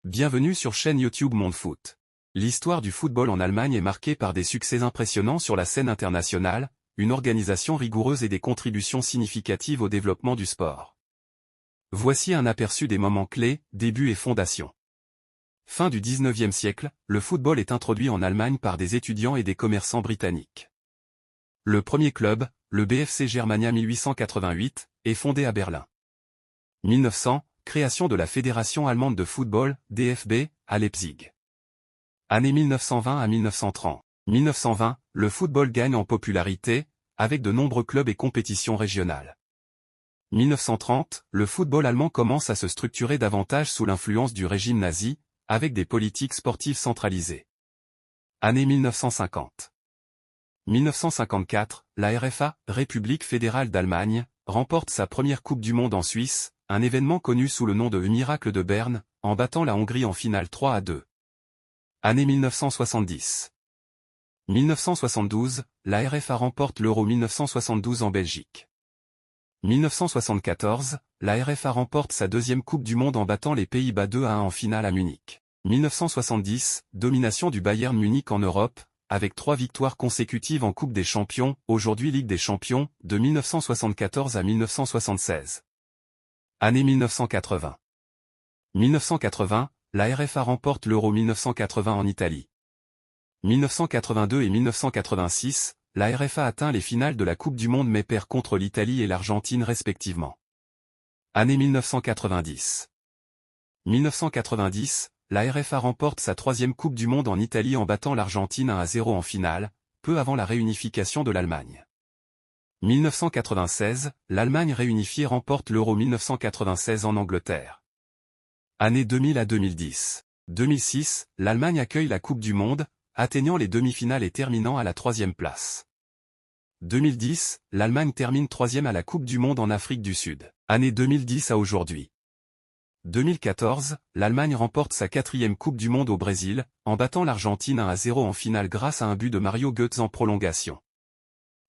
Bienvenue sur chaîne YouTube Monde Foot. L'histoire du football en Allemagne est marquée par des succès impressionnants sur la scène internationale, une organisation rigoureuse et des contributions significatives au développement du sport. Voici un aperçu des moments clés, débuts et fondations. Fin du 19e siècle, le football est introduit en Allemagne par des étudiants et des commerçants britanniques. Le premier club, le BFC Germania 1888, est fondé à Berlin. 1900, création de la Fédération allemande de football, DFB, à Leipzig. Année 1920 à 1930. 1920, le football gagne en popularité, avec de nombreux clubs et compétitions régionales. 1930, le football allemand commence à se structurer davantage sous l'influence du régime nazi, avec des politiques sportives centralisées. Année 1950. 1954, la RFA, République fédérale d'Allemagne, remporte sa première Coupe du Monde en Suisse, un événement connu sous le nom de Miracle de Berne, en battant la Hongrie en finale 3-2. Année 1970. 1972, la RFA remporte l'Euro 1972 en Belgique. 1974, la RFA remporte sa deuxième Coupe du Monde en battant les Pays-Bas 2-1 en finale à Munich. 1970, domination du Bayern Munich en Europe, avec 3 victoires consécutives en Coupe des Champions, aujourd'hui Ligue des Champions, de 1974 à 1976. Année 1980. 1980, la RFA remporte l'Euro 1980 en Italie. 1982 et 1986, la RFA atteint les finales de la Coupe du Monde mais perd contre l'Italie et l'Argentine respectivement. Année 1990. 1990, la RFA remporte sa troisième Coupe du Monde en Italie en battant l'Argentine 1-0 en finale, peu avant la réunification de l'Allemagne. 1996, l'Allemagne réunifiée remporte l'Euro 1996 en Angleterre. Année 2000 à 2010. 2006, l'Allemagne accueille la Coupe du Monde, atteignant les demi-finales et terminant à la 3e place. 2010, l'Allemagne termine 3e à la Coupe du Monde en Afrique du Sud. Année 2010 à aujourd'hui. 2014, l'Allemagne remporte sa 4e Coupe du Monde au Brésil, en battant l'Argentine 1-0 en finale grâce à un but de Mario Götze en prolongation.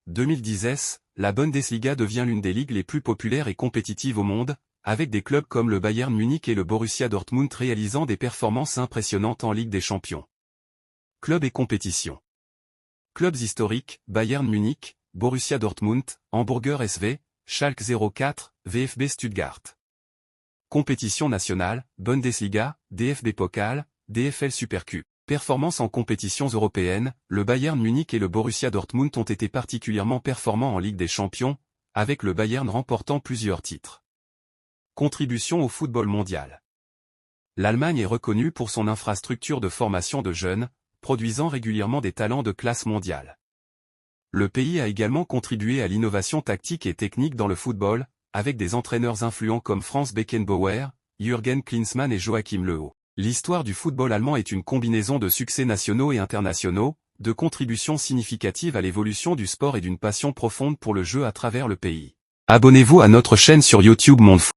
2010, la Bundesliga devient l'une des ligues les plus populaires et compétitives au monde, avec des clubs comme le Bayern Munich et le Borussia Dortmund réalisant des performances impressionnantes en Ligue des Champions. Clubs et compétitions. Clubs historiques, Bayern Munich, Borussia Dortmund, Hamburger SV, Schalke 04, VfB Stuttgart. Compétition nationale, Bundesliga, DFB Pokal, DFL Supercup. Performances en compétitions européennes, le Bayern Munich et le Borussia Dortmund ont été particulièrement performants en Ligue des Champions, avec le Bayern remportant plusieurs titres. Contribution au football mondial. L'Allemagne est reconnue pour son infrastructure de formation de jeunes, produisant régulièrement des talents de classe mondiale. Le pays a également contribué à l'innovation tactique et technique dans le football, avec des entraîneurs influents comme Franz Beckenbauer, Jürgen Klinsmann et Joachim Löw. L'histoire du football allemand est une combinaison de succès nationaux et internationaux, de contributions significatives à l'évolution du sport et d'une passion profonde pour le jeu à travers le pays. Abonnez-vous à notre chaîne sur YouTube Monde Foot.